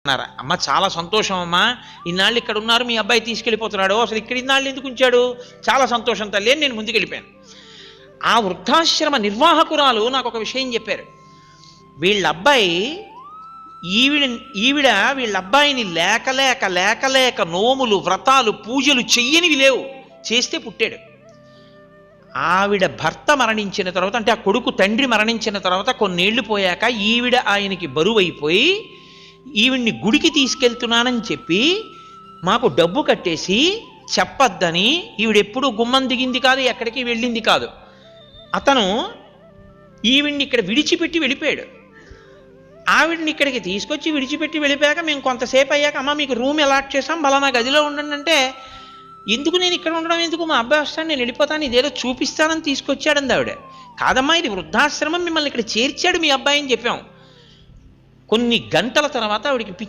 అన్నారా? అమ్మ చాలా సంతోషం అమ్మా, ఇన్నాళ్ళు ఇక్కడ ఉన్నారు, మీ అబ్బాయి తీసుకెళ్ళిపోతున్నాడు, అసలు ఇక్కడ ఇన్నాళ్ళు ఎందుకు ఉంచాడు, చాలా సంతోషం తల్లి అని నేను ముందుకెళ్ళిపోయాను. ఆ వృద్ధాశ్రమ నిర్వాహకురాలు నాకు ఒక విషయం చెప్పారు. వీళ్ళ అబ్బాయి ఈవిడ ఈవిడ వీళ్ళ అబ్బాయిని లేక లేక లేక లేక నోములు వ్రతాలు పూజలు చెయ్యనివి లేవు, చేస్తే పుట్టాడు. ఆవిడ భర్త మరణించిన తర్వాత, అంటే ఆ కొడుకు తండ్రి మరణించిన తర్వాత కొన్నేళ్లు పోయాక ఈవిడ ఆయనకి బరువైపోయి ఈవిడ్ని గుడికి తీసుకెళ్తున్నానని చెప్పి మాకు డబ్బు కట్టేసి చెప్పొద్దని, ఈవిడెప్పుడు గుమ్మం దిగింది కాదు, ఎక్కడికి వెళ్ళింది కాదు. అతను ఈవిడ్ని ఇక్కడ విడిచిపెట్టి వెళ్ళిపోయాడు. ఆవిడ్ని ఇక్కడికి తీసుకొచ్చి విడిచిపెట్టి వెళ్ళిపోయాక మేము కొంతసేపు అయ్యాక, అమ్మ మీకు రూమ్ అలాట్ చేసాం, బలానా గదిలో ఉండండి అంటే, ఎందుకు నేను ఇక్కడ ఉండడం ఎందుకు, మా అబ్బాయి వస్తాను నేను వెళ్ళిపోతాను, ఇదేదో చూపిస్తానని తీసుకొచ్చాడంది ఆవిడ. కాదమ్మా ఇది వృద్ధాశ్రమం, మిమ్మల్ని ఇక్కడ చేర్చాడు మీ అబ్బాయి అని చెప్పాం. కొన్ని గంటల తర్వాత ఆవిడికి పిచ్చి